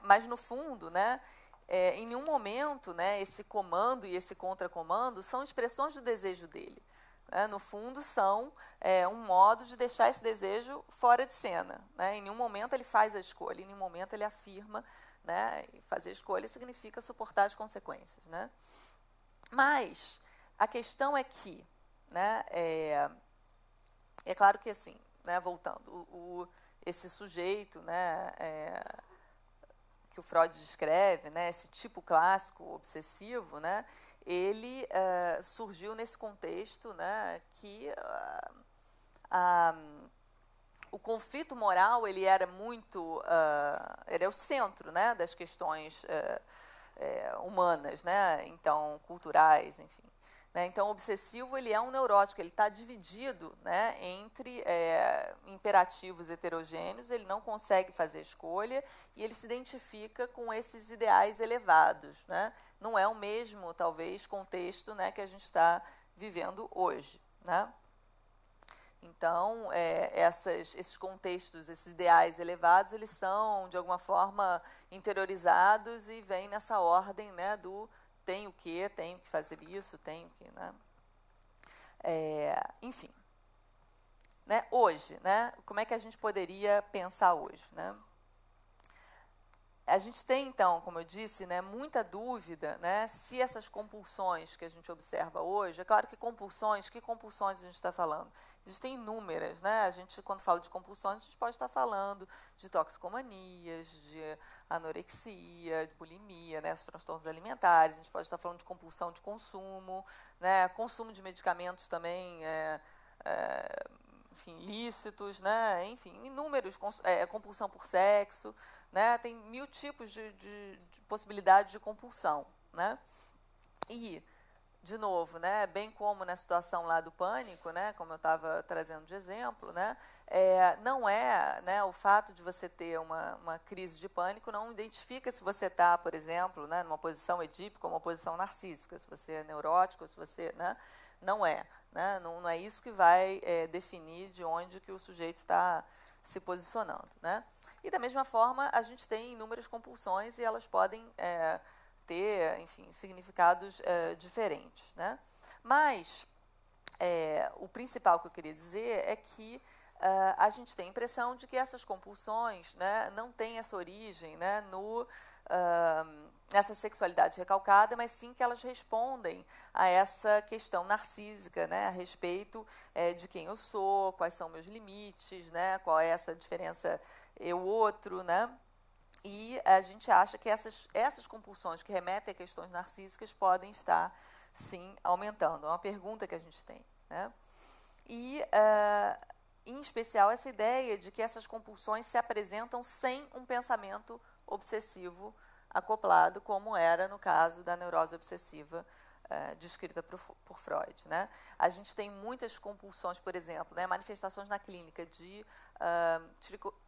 Speaker 2: mas, no fundo, né, em nenhum momento, né, esse comando e esse contracomando são expressões do desejo dele. Né? No fundo, são um modo de deixar esse desejo fora de cena. Né? Em nenhum momento ele faz a escolha, em nenhum momento ele afirma, né, e fazer a escolha significa suportar as consequências. Né? Mas a questão é que, né, é claro que, assim, né, voltando, esse sujeito, né, que o Freud descreve, né, esse tipo clássico obsessivo, né, ele surgiu nesse contexto, né, que o conflito moral ele era muito, ele é o centro, né, das questões humanas, né, então culturais, enfim. Né, então, o obsessivo ele é um neurótico, ele está dividido, né, entre imperativos heterogêneos, ele não consegue fazer escolha e ele se identifica com esses ideais elevados. Né? Não é o mesmo, talvez, contexto, né, que a gente está vivendo hoje. Né? Então, esses contextos, esses ideais elevados, eles são, de alguma forma, interiorizados e vêm nessa ordem, né, do tenho que fazer isso, tenho que, né? Enfim. Né? Hoje, né? Como é que a gente poderia pensar hoje? Né? A gente tem, então, como eu disse, né, muita dúvida, né, se essas compulsões que a gente observa hoje, é claro que que compulsões a gente está falando? Existem inúmeras, né? A gente, quando fala de compulsões, a gente pode estar falando de toxicomanias, de anorexia, de bulimia, né, os transtornos alimentares, a gente pode estar falando de compulsão de consumo, né, consumo de medicamentos também, enfim, lícitos, né? Enfim, inúmeros, compulsão por sexo, né? Tem 1000 tipos de possibilidades de compulsão, né? E, de novo, né, bem como na situação lá do pânico, né, como eu estava trazendo de exemplo, né, não né, o fato de você ter uma crise de pânico não identifica se você está, por exemplo, né, numa posição edípica ou uma posição narcísica, se você é neurótico, se você... Né, não é. Né, não é isso que vai definir de onde que o sujeito está se posicionando. Né? E, da mesma forma, a gente tem inúmeras compulsões e elas podem ter, enfim, significados diferentes. Né? Mas o principal que eu queria dizer é que a gente tem a impressão de que essas compulsões, né, não têm essa origem, né, nessa sexualidade recalcada, mas sim que elas respondem a essa questão narcísica, né, a respeito de quem eu sou, quais são meus limites, né, qual é essa diferença eu-outro, né? E a gente acha que essas compulsões que remetem a questões narcísicas podem estar, sim, aumentando. É uma pergunta que a gente tem. Né? E, em especial, essa ideia de que essas compulsões se apresentam sem um pensamento obsessivo acoplado, como era no caso da neurose obsessiva descrita por Freud. Né? A gente tem muitas compulsões, por exemplo, né, manifestações na clínica de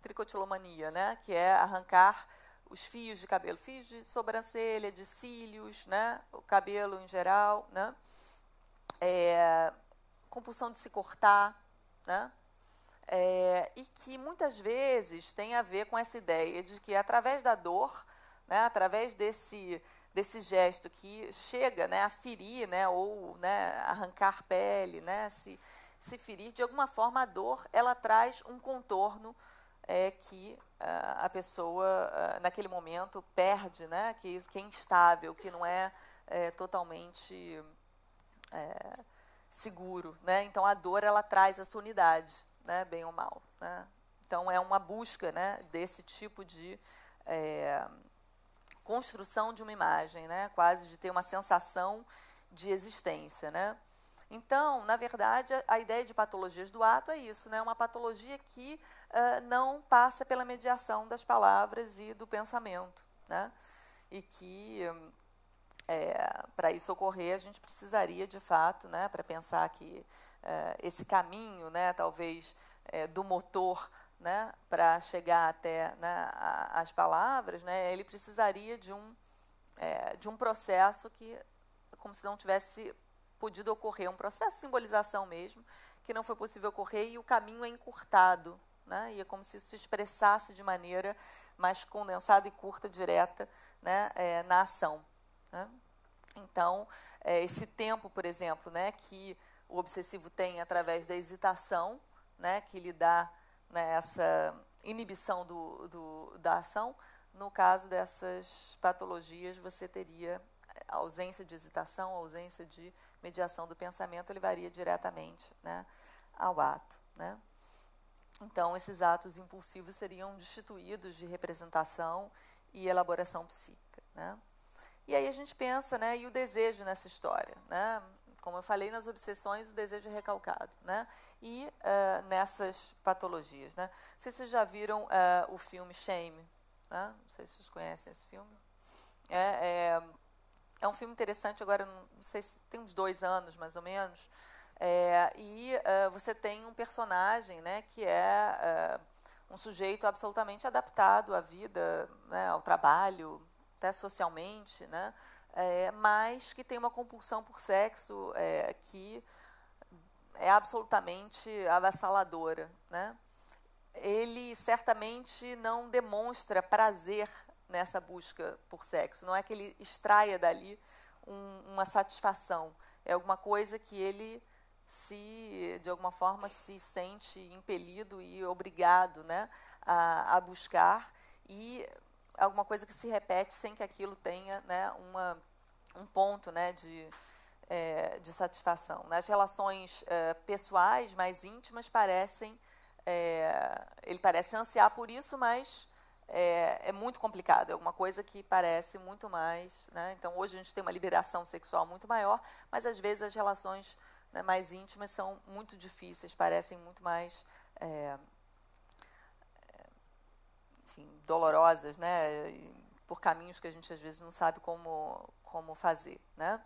Speaker 2: tricotilomania, né, que é arrancar os fios de cabelo, fios de sobrancelha, de cílios, né, o cabelo em geral, né, compulsão de se cortar, né, e que muitas vezes tem a ver com essa ideia de que através da dor, né, através desse gesto que chega, né, a ferir, né, ou, né, arrancar pele, né, se ferir, de alguma forma a dor ela traz um contorno que a pessoa, naquele momento, perde, né, que é instável, que não é totalmente seguro. Né? Então, a dor ela traz essa unidade, né, bem ou mal. Né? Então, é uma busca, né, desse tipo de construção de uma imagem, né, quase de ter uma sensação de existência. Né? Então, na verdade, a ideia de patologias do ato é isso, né? Uma patologia que não passa pela mediação das palavras e do pensamento. Né? E que, para isso ocorrer, a gente precisaria, de fato, né, para pensar que esse caminho, né, talvez, do motor, né, para chegar até, né, as palavras, né, ele precisaria de um processo que, como se não tivesse podido ocorrer, um processo de simbolização mesmo, que não foi possível ocorrer e o caminho é encurtado. Né, e é como se isso se expressasse de maneira mais condensada e curta, direta, né, na ação. Né? Então, esse tempo, por exemplo, né, que o obsessivo tem através da hesitação, né, que lhe dá, né, essa inibição da ação, no caso dessas patologias, você teria a ausência de hesitação, a ausência de mediação do pensamento, ele varia diretamente, né, ao ato. Né? Então, esses atos impulsivos seriam destituídos de representação e elaboração psíquica, né? E aí a gente pensa, né, e o desejo nessa história, né? Como eu falei, nas obsessões, o desejo é recalcado, né? E nessas patologias, né? Não sei se vocês já viram o filme Shame, né? Não sei se vocês conhecem esse filme. É um filme interessante, agora não sei se tem uns 2 anos, mais ou menos, você tem um personagem, né, que é um sujeito absolutamente adaptado à vida, né, ao trabalho, até socialmente, né, mas que tem uma compulsão por sexo que é absolutamente avassaladora, né? Ele certamente não demonstra prazer nessa busca por sexo, não é que ele extraia dali uma satisfação, é alguma coisa que ele de alguma forma se sente impelido e obrigado, né, a buscar, e alguma coisa que se repete sem que aquilo tenha, né, um ponto, né, de satisfação. Nas relações pessoais mais íntimas ele parece ansiar por isso, mas é muito complicado, é alguma coisa que parece muito mais, né? Então, hoje a gente tem uma liberação sexual muito maior, mas às vezes as relações, né, mais íntimas são muito difíceis, parecem muito mais enfim, dolorosas, né? Por caminhos que a gente às vezes não sabe como fazer, né?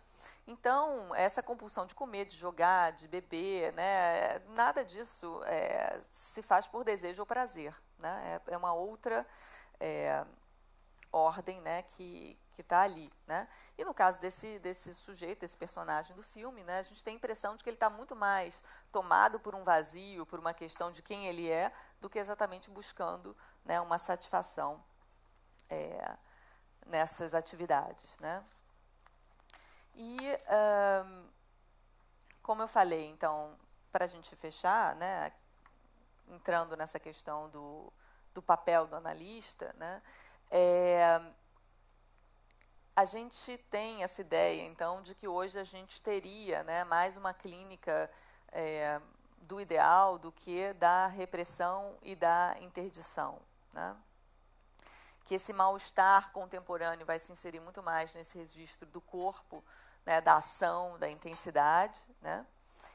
Speaker 2: Então, essa compulsão de comer, de jogar, de beber, né, nada disso se faz por desejo ou prazer, né? É uma outra ordem, né, que está ali, né? E no caso desse sujeito, desse personagem do filme, né, a gente tem a impressão de que ele está muito mais tomado por um vazio, por uma questão de quem ele é, do que exatamente buscando, né, uma satisfação nessas atividades, né? E, como eu falei, então, para a gente fechar, né, entrando nessa questão do papel do analista, né, a gente tem essa ideia, então, de que hoje a gente teria, né, mais uma clínica do ideal do que da repressão e da interdição, né? Que esse mal-estar contemporâneo vai se inserir muito mais nesse registro do corpo, né, da ação, da intensidade, né?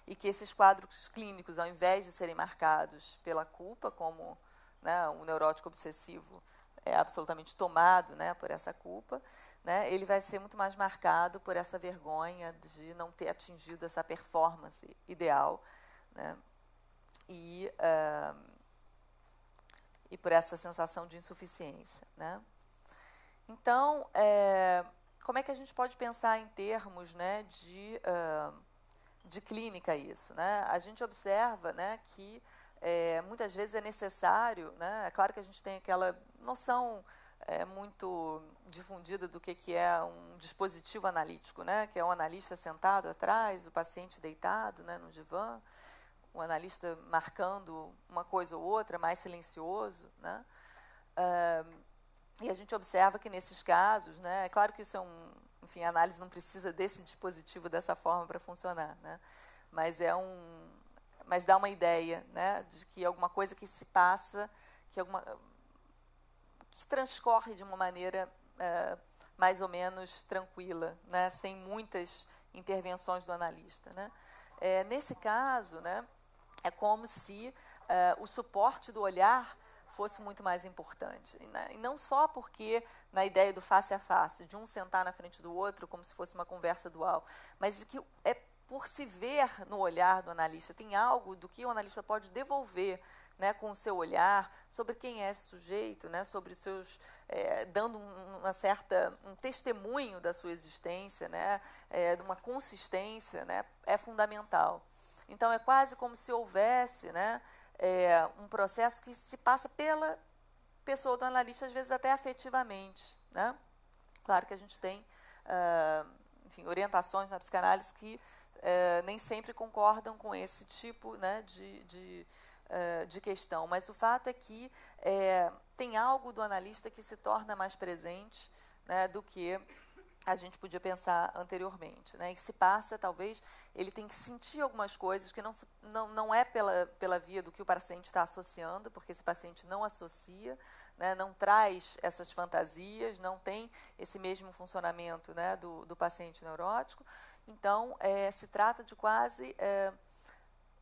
Speaker 2: E que esses quadros clínicos, ao invés de serem marcados pela culpa, como, né, um neurótico obsessivo é absolutamente tomado, né, por essa culpa, né, ele vai ser muito mais marcado por essa vergonha de não ter atingido essa performance ideal, né, e por essa sensação de insuficiência, né? Então, como é que a gente pode pensar em termos, né, de clínica isso, né? A gente observa, né, que muitas vezes é necessário, né? É claro que a gente tem aquela noção muito difundida do que é um dispositivo analítico, né? Que é um analista sentado atrás, o paciente deitado, né, no divã, o analista marcando uma coisa ou outra, mais silencioso, né? E a gente observa que nesses casos, né, é claro que isso enfim, a análise não precisa desse dispositivo dessa forma para funcionar, né? Mas dá uma ideia, né, de que alguma coisa que se passa, que transcorre de uma maneira mais ou menos tranquila, né, sem muitas intervenções do analista, né? Nesse caso, né, é como se o suporte do olhar fosse muito mais importante. E não só porque, na ideia do face a face, de um sentar na frente do outro como se fosse uma conversa dual, mas de que é por se ver no olhar do analista, tem algo do que o analista pode devolver, né, com o seu olhar, sobre quem é esse sujeito, né, sobre seus, dando um testemunho da sua existência, né, de uma consistência, né, é fundamental. Então, é quase como se houvesse, né, um processo que se passa pela pessoa do analista, às vezes até afetivamente, né? Claro que a gente tem enfim, orientações na psicanálise que nem sempre concordam com esse tipo, né, de questão, mas o fato é que tem algo do analista que se torna mais presente, né, do que a gente podia pensar anteriormente, né? E se passa, talvez, ele tem que sentir algumas coisas que não é pela via do que o paciente está associando, porque esse paciente não associa, né? Não traz essas fantasias, não tem esse mesmo funcionamento, né, do paciente neurótico. Então, se trata de quase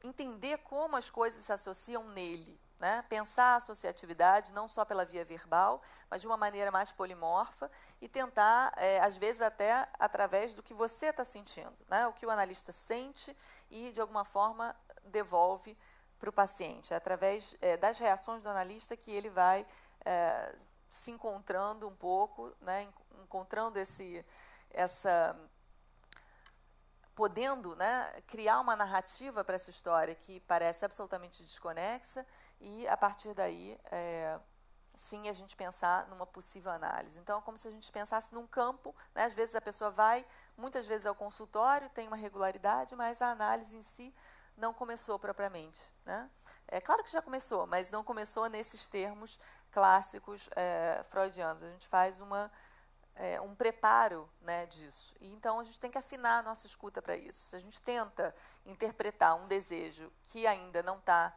Speaker 2: entender como as coisas se associam nele, né? Pensar a associatividade não só pela via verbal, mas de uma maneira mais polimorfa e tentar, às vezes até através do que você está sentindo, né? O que o analista sente e, de alguma forma, devolve para o paciente. É através das reações do analista que ele vai se encontrando um pouco, né? Encontrando podendo, né, criar uma narrativa para essa história que parece absolutamente desconexa e, a partir daí, sim, a gente pensar numa possível análise. Então, é como se a gente pensasse num campo, né? Às vezes a pessoa vai, muitas vezes ao consultório, tem uma regularidade, mas a análise em si não começou propriamente, né? É claro que já começou, mas não começou nesses termos clássicos freudianos. A gente faz um preparo, né, disso. E, então, a gente tem que afinar a nossa escuta para isso. Se a gente tenta interpretar um desejo que ainda não está,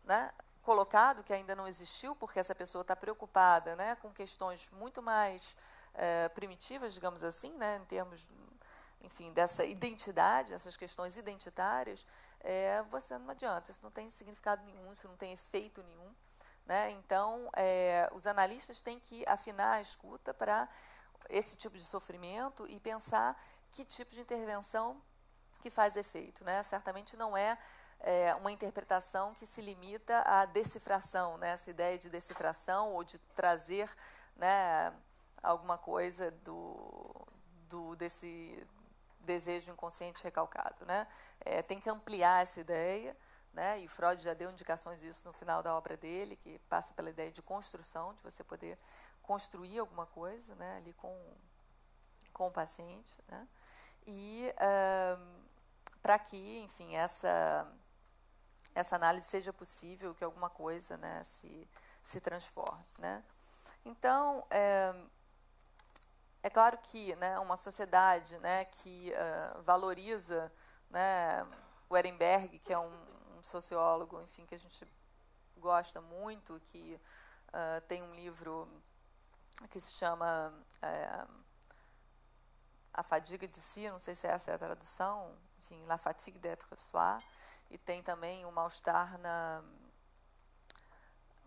Speaker 2: né, colocado, que ainda não existiu, porque essa pessoa está preocupada, né, com questões muito mais primitivas, digamos assim, né, em termos, enfim, dessa identidade, essas questões identitárias, você não adianta, isso não tem significado nenhum, isso não tem efeito nenhum, né? Então, os analistas têm que afinar a escuta para esse tipo de sofrimento e pensar que tipo de intervenção que faz efeito, né? Certamente não é uma interpretação que se limita à decifração, né? Essa ideia de decifração ou de trazer, né, alguma coisa desse desejo inconsciente recalcado, né? Tem que ampliar essa ideia, né? E Freud já deu indicações disso no final da obra dele, que passa pela ideia de construção, de você poder construir alguma coisa, né, ali com o paciente, né? E para que, enfim, essa análise seja possível, que alguma coisa, né, se transforme, né? Então, é claro que, né, uma sociedade, né, que valoriza, né, o Ehrenberg, que é um sociólogo, enfim, que a gente gosta muito, que tem um livro que se chama A Fadiga de Si, não sei se essa é a tradução, enfim, La Fatigue d'être soi, e tem também o mal-estar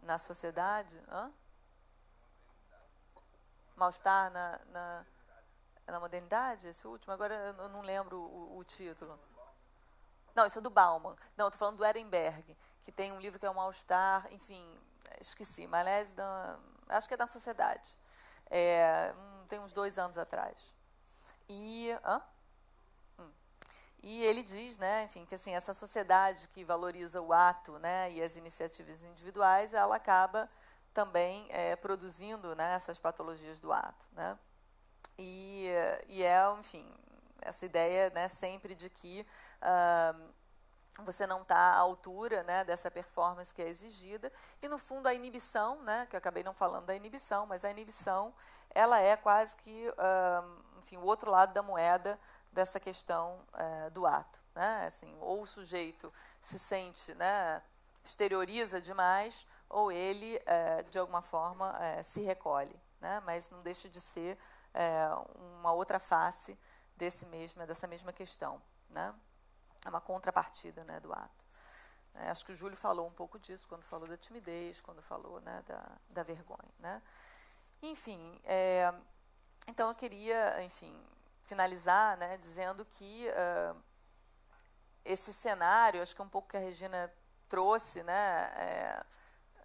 Speaker 2: na sociedade. Mal-estar na modernidade, esse último? Agora eu não lembro o título. Não, esse é do Bauman. Não, estou falando do Ehrenberg, que tem um livro que é o Mal-estar, enfim, esqueci, mas acho que é da sociedade. Tem uns 2 anos atrás. E ele diz, né, enfim, que assim, essa sociedade que valoriza o ato, né, e as iniciativas individuais, ela acaba também produzindo, né, essas patologias do ato, né? E enfim, essa ideia, né, sempre de que você não está à altura, né, dessa performance que é exigida, e no fundo a inibição, né, que eu acabei não falando da inibição, mas a inibição, ela é quase que, enfim, o outro lado da moeda dessa questão do ato, né? Assim, ou o sujeito se sente, né, exterioriza demais, ou ele, de alguma forma, se recolhe, né? Mas não deixa de ser uma outra face dessa mesma questão, né? É uma contrapartida, né, do ato. Acho que o Júlio falou um pouco disso quando falou da timidez, quando falou, né, da vergonha, né? Enfim, então eu queria, enfim, finalizar, né, dizendo que esse cenário, acho que é um pouco que a Regina trouxe, né,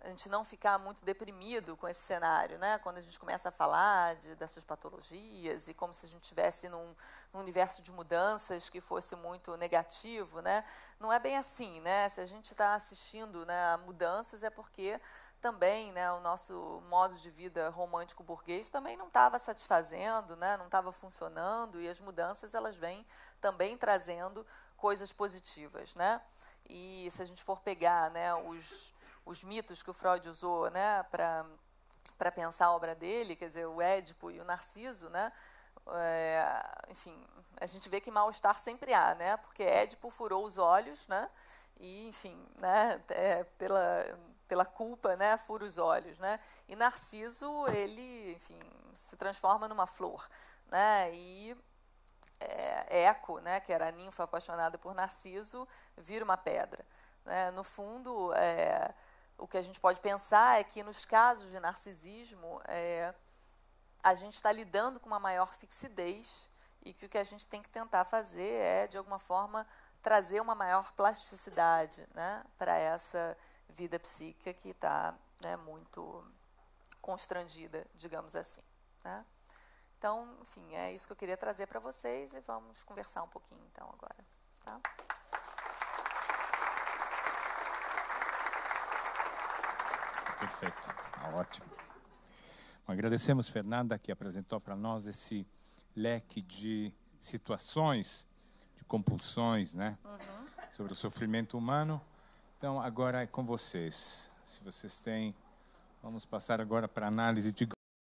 Speaker 2: a gente não ficar muito deprimido com esse cenário, né? Quando a gente começa a falar dessas patologias e como se a gente estivesse num universo de mudanças que fosse muito negativo, né? Não é bem assim, né? Se a gente está assistindo, né, a mudanças é porque também, né, o nosso modo de vida romântico burguês também não estava satisfazendo, né? Não estava funcionando, e as mudanças elas vêm também trazendo coisas positivas, né? E se a gente for pegar, né, os mitos que o Freud usou, né, para pensar a obra dele, quer dizer, o Édipo e o Narciso, né, enfim, a gente vê que mal-estar sempre há, né? Porque Édipo furou os olhos, né? E, enfim, né? Pela culpa, né? Fura os olhos, né? E Narciso, ele, enfim, se transforma numa flor, né? E Eco, né? Que era a ninfa apaixonada por Narciso, vira uma pedra, né? No fundo, o que a gente pode pensar é que nos casos de narcisismo a gente está lidando com uma maior fixidez e que o que a gente tem que tentar fazer é, de alguma forma, trazer uma maior plasticidade, né, para essa vida psíquica que está, né, muito constrangida, digamos assim. Né? Então, enfim, é isso que eu queria trazer para vocês e vamos conversar um pouquinho, então, agora. Tá?
Speaker 1: Perfeito, ótimo. Agradecemos, Fernanda, que apresentou para nós esse leque de situações, de compulsões, né? Sobre o sofrimento humano. Então, agora é com vocês. Se vocês têm... Vamos passar agora para a análise de